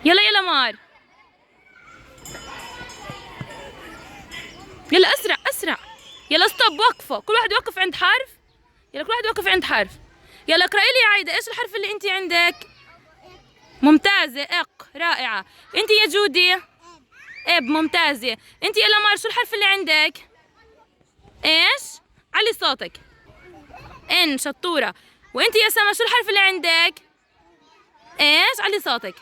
يلا يلا مار، يلا اسرع اسرع. يلا ستوب، وقفوا، كل واحد يوقف عند حرف. يلا كل واحد يوقف عند حرف. يلا اقرأي لي يا عايدة، ايش الحرف اللي انت عندك؟ ممتازة، رائعة. انت يا جودي؟ اب، ممتازة. انت يا لمار شو الحرف اللي عندك؟ ايش؟ علي صوتك. ان، شطورة. وانت يا سما شو الحرف اللي عندك؟ ايش؟ علي صوتك.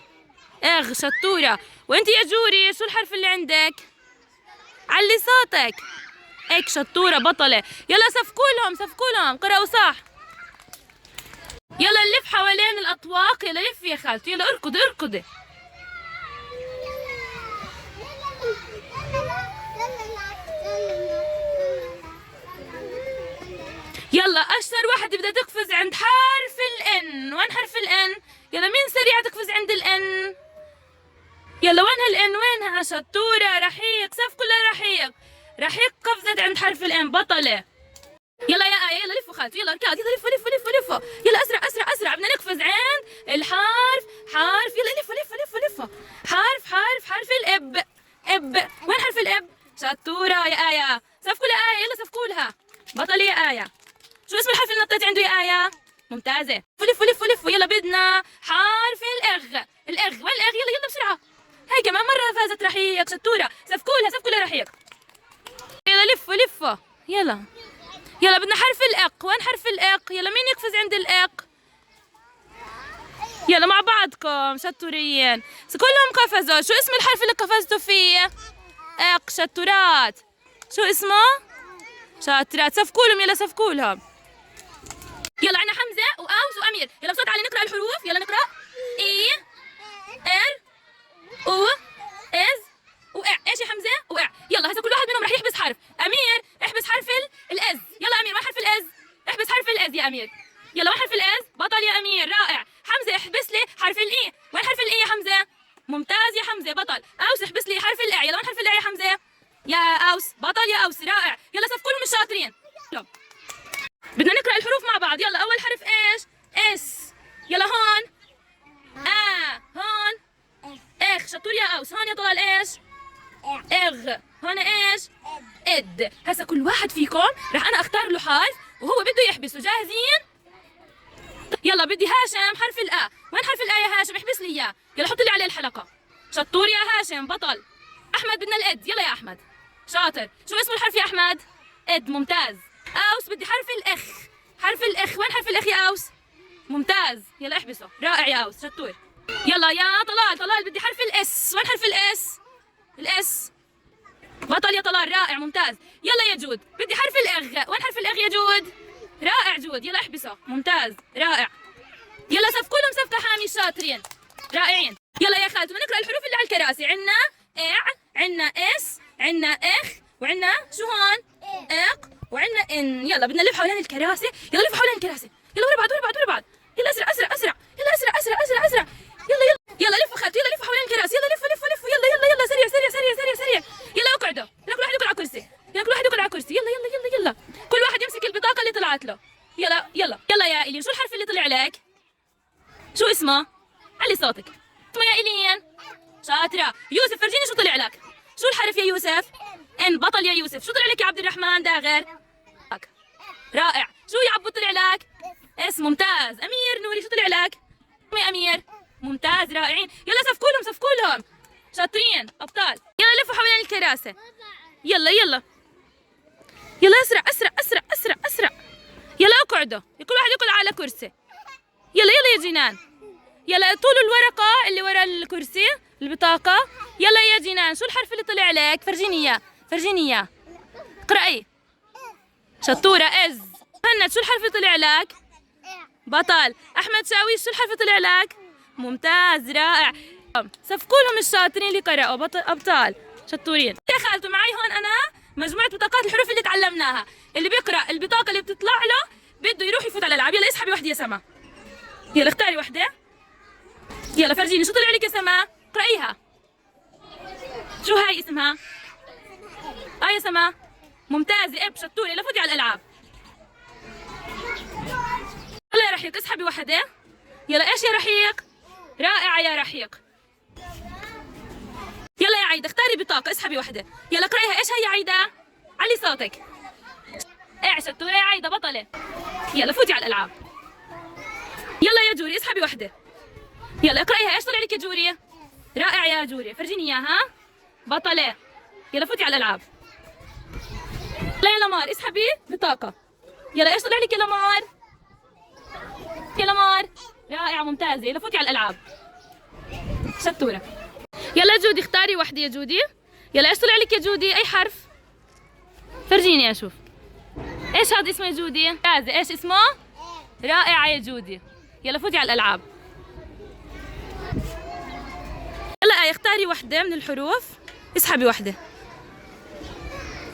شطورة. وانت يا جوري شو الحرف اللي عندك؟ علي صوتك. شطورة بطلة. يلا سفكولهم سفكولهم، قرأوا صح. يلا نلف حوالين الأطواق. يلا لف يا خالتي، يلا اركضي اركضي. يلا أشطر واحدة بدها تقفز عند حرف الإن. وين حرف الإن؟ يلا مين سريعة تقفز عند الإن؟ يلا وين هالإن؟ وينها؟ شطورة. رحيق، صف كلها رحيق. رحيق قفزت عند حرف الإن، بطلة. يلا يا آية، يلا لفوا خالتي، يلا اركض، يلا لفوا لفوا لفوا لفوا. يلا أسرع أسرع أسرع، بدنا نقفز عند الحرف. حرف، يلا لفوا لفوا لفوا لفوا. حرف الإب. وين حرف الإب؟ شطورة يا آية. صفقوا لآية، يلا صفقوا لها. بطلة يا آية. شو اسم الحرف اللي نطيتي عنده يا آية؟ ممتازة. لفوا. يلا بدنا حرف الإغ. وين الإغ؟ يلا بسرعة. هاي كمان مرة فازت رحيق. شطورة. صفقوا لها رحيق. يلا لفوا. يلا بدنا حرف الإق. وين حرف الإق؟ يلا مين يقفز عند الإق؟ يلا مع بعضكم، شطورين. كلهم قفزوا. شو اسم الحرف اللي قفزتوا فيه؟ إق، شطورات. شو اسمه؟ شاطرات. صفقولهم، يلا صفقولهم. يلا عنا حمزة وأوس وأمير. يلا بصوت عالي نقرأ الحروف. يلا نقرأ. إي، إر، أو، إز، وإع. إيش يا حمزة؟ وإع. يلا هسه كل واحد منهم رح يحبس حرف. أمير احبس حرف الإز. يلا أمير، وين حرف الإز؟ احبس حرف الإز يا أمير. يلا وين حرف الإز؟ بطل يا أمير، رائع. حمزة احبس لي حرف الإي. وين حرف الإي يا حمزة؟ ممتاز يا حمزة، بطل. أوس احبس لي حرف الإع. يلا وين حرف الإع يا حمزة؟ يا أوس، بطل يا أوس، رائع. يلا صف كلهم الشاطرين. يلا بدنا نقرأ الحروف مع بعض. يلا أول حرف إيش؟ إس. يلا هون. هون. شطور يا أوس. هون يا طلال إيش؟ إغ. هون إيش؟ إد. هسا كل واحد فيكم رح أنا أختار له حرف وهو بده يحبسه. جاهزين؟ يلا بدي هاشم حرف الآ. وين حرف الآ يا هاشم؟ احبس لي إياه. يلا حط لي عليه الحلقة. شطور يا هاشم، بطل. أحمد بدنا الإد. يلا يا أحمد، شاطر. شو اسم الحرف يا أحمد؟ إد، ممتاز. أوس بدي حرف الإخ. حرف الإخ. وين حرف الإخ يا أوس؟ ممتاز. يلا احبسه، رائع يا أوس، شطور. يلا يا طلال بدي حرف الإس. وين حرف الإس؟ الإس، بطل يا طلال، رائع ممتاز. يلا يا جود بدي حرف الإغ. وين حرف الإغ يا جود؟ رائع جود، يلا احبسه، ممتاز رائع. يلا صفقوا لهم صفقة حامي، الشاطرين رائعين. يلا يا خالتي نقرأ الحروف اللي على الكراسي. عنا إع، عنا إس، عنا إخ، وعنا شو هون؟ إق، وعنا إن. يلا بدنا نلف حوالين الكراسي. يلا لفوا حوالين الكراسي. يلا ورا بعض. يلا أسرع. يلا أسرع. يلا لفوا خالتي، يلا لفوا حوالين الكراسي. يلا لفوا. يلا سريع. يلا اقعدوا. يلا كل واحد يقعد على كرسي. يلا. كل واحد يمسك البطاقة اللي طلعت له. يلا يا إيلين، شو الحرف اللي طلع لك؟ شو اسمه؟ علي صوتك. اسمه يا إيلين. شاطرة. يوسف فرجيني شو طلع لك. شو الحرف يا يوسف؟ إن، بطل يا يوسف. شو طلع لك يا عبد الرحمن داغر؟ رائع. شو يا عبو طلع لك؟ اسم، ممتاز. أمير نوري شو طلع لك؟ يا أمير، ممتاز، رائعين. يلا صفقوا لهم شاطرين أبطال. يلا لفوا حوالين الكراسي. يلا أسرع. يلا اقعدوا، كل واحد يقعد على كرسي. يلا يا جنان. يلا طولوا الورقة اللي ورا الكرسي، البطاقة. يلا يا جنان، شو الحرف اللي طلع لك؟ فرجيني إياه. اقرأي. شطورة. إز. هند شو الحرف اللي طلع لك؟ بطل. أحمد شاويش شو الحرف اللي طلع لك؟ ممتاز، رائع. صفقوا لهم الشاطرين اللي قرأوا، أبطال شطورين. يا خالتو معي هون أنا مجموعة بطاقات الحروف اللي تعلمناها. اللي بيقرأ البطاقة اللي بتطلع له بده يروح يفوت على الألعاب. يلا اسحبي وحدة يا سما. يلا اختاري وحدة. يلا فرجيني شو طلع لك يا سما. اقرأيها. شو هاي اسمها؟ يا سما، ممتازة. شطورة. يلا فوتي على الألعاب. رحيق اسحبي وحدة. يلا ايش يا رحيق؟ رائعة يا رحيق. يلا يا عايدة اختاري بطاقة اسحبي وحدة. يلا اقرأيها. ايش هي يا عايدة؟ علي صوتك. ايه شطورة يا عايدة بطلة. يلا فوتي على الألعاب. يلا يا جوري اسحبي وحدة. يلا اقرأيها. ايش طلع لك يا جوري؟ رائع يا جوري. فرجيني اياها. بطلة. يلا فوتي على الألعاب. يلا يا لمار اسحبي بطاقة. يلا ايش طلع لك يا لمار؟ يا لمار. رائعة ممتازة. يلا فوتي على الألعاب. شطورة. يلا جودي اختاري وحدة يا جودي. يلا ايش طلع لك يا جودي؟ أي حرف؟ فرجيني أشوف. ايش هذا اسمه يا جودي؟ ممتازة. ايش اسمه؟ رائعة يا جودي. يلا فوتي على الألعاب. يلا آية اختاري وحدة من الحروف اسحبي وحدة.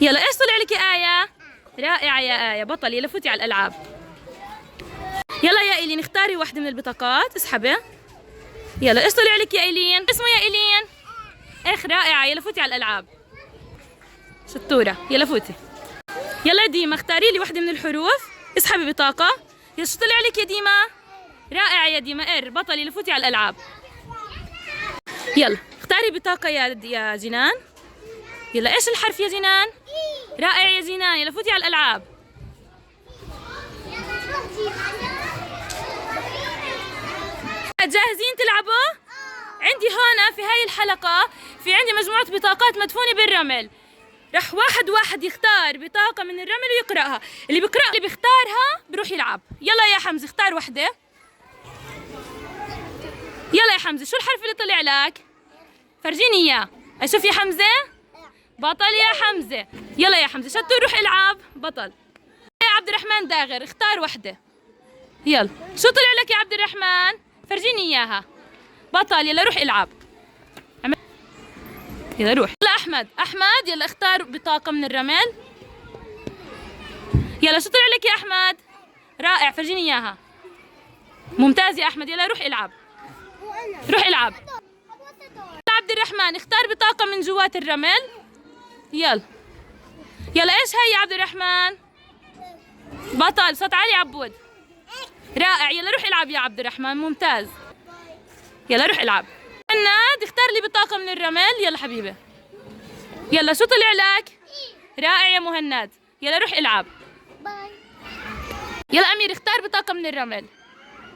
يلا ايش طلع لك يا آية؟ رائعة يا آية بطل. يلا فوتي على الألعاب. يلا يا إيلين اختاري وحدة من البطاقات اسحبي. يلا ايش طلع لك يا إيلين؟ اسمه يا إيلين؟ اخ رائعة. يلا فوتي على الألعاب. شطورة. يلا فوتي. يلا ديما اختاري لي وحدة من الحروف اسحبي بطاقة. يلا شو طلع لك يا ديما؟ رائعة يا ديما بطل. يلا فوتي على الألعاب. يلا اختاري بطاقة يا جنان. يلا ايش الحرف يا جنان؟ رائع يا جنان. يلا فوتي على الألعاب. جاهزين تلعبوا؟ عندي هون في هاي الحلقة في عندي مجموعة بطاقات مدفونة بالرمل. رح واحد يختار بطاقة من الرمل ويقرأها. اللي بيختارها بروح يلعب. يلا يا حمزة اختار وحدة. يلا يا حمزة شو الحرف اللي طلع لك؟ فرجيني اياه. اشوف يا حمزة. بطل يا حمزة. يلا يا حمزة شطور روح العب بطل. يا عبد الرحمن داغر اختار وحدة. يلا شو طلع لك يا عبد الرحمن؟ فرجيني اياها. بطل. يلا روح العب. يلا روح. يلا احمد يلا اختار بطاقة من الرمل. يلا شو طلع لك يا احمد؟ رائع. فرجيني اياها. ممتاز يا احمد. يلا روح العب. روح العب. عبد الرحمن اختار بطاقة من جوات الرمل. يلا ايش هي يا عبد الرحمن؟ بطل. صوت عالي عبود. رائع. يلا روح العب يا عبد الرحمن. ممتاز. يلا روح العب. مهند اختار لي بطاقة من الرمل. يلا حبيبي. يلا شو طلع لك؟ رائع يا مهند. يلا روح العب. يلا أمير اختار بطاقة من الرمل.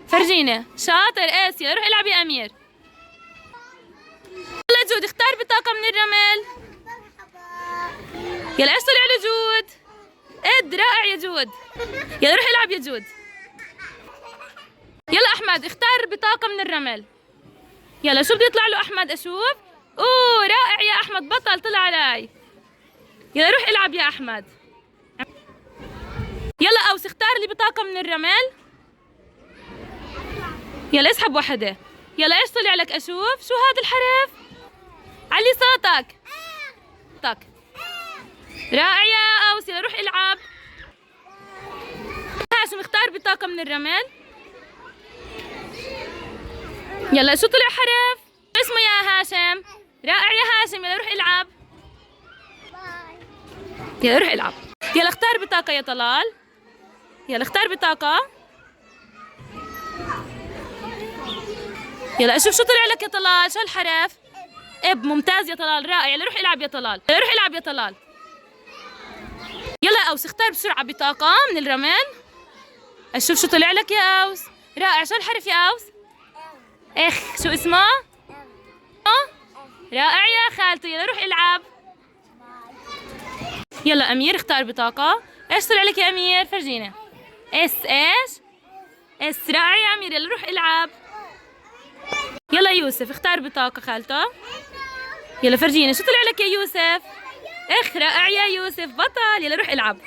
فرجينا. شاطر ايس. يلا روح العب يا أمير. يلا جود اختار بطاقة من الرمل. يلا ايش طلع له جود؟ رائع يا جود. يلا روح العب يا جود. يلا أحمد اختار بطاقة من الرمل. يلا شو بده يطلع له أحمد أشوف؟ أوه رائع يا أحمد بطل طلع علي. يلا روح العب يا أحمد. يلا أوس اختار لي بطاقة من الرمل. يلا اسحب وحدة. يلا ايش طلع لك أشوف؟ شو هذا الحرف؟ علي صوتك. رائع يا أوس. يلا روح العب. هاشم اختار بطاقة من الرمل. يلا شو طلع حرف؟ اسمه يا هاشم؟ رائع يا هاشم. يلا روح العب. يلا روح العب. يلا اختار بطاقة يا طلال. يلا اختار بطاقة. يلا اشوف شو طلع لك يا طلال. شو الحرف؟ ممتاز يا طلال. رائع. يلا روح العب يا طلال. يلا روح العب يا طلال. يلا أوس اختار بسرعة بطاقة من الرمل. اشوف شو طلع لك يا أوس. رائع. شو الحرف يا أوس؟ شو اسمه؟ رائع يا خالته. يلا روح العب. يلا أمير اختار بطاقة. ايش طلع لك يا أمير؟ فرجينا. ايش؟ رائع يا أمير. يلا روح العب. يلا يوسف اختار بطاقة خالته. يلا فرجينا شو طلع لك يا يوسف. رائع يا يوسف بطل. يلا روح العب.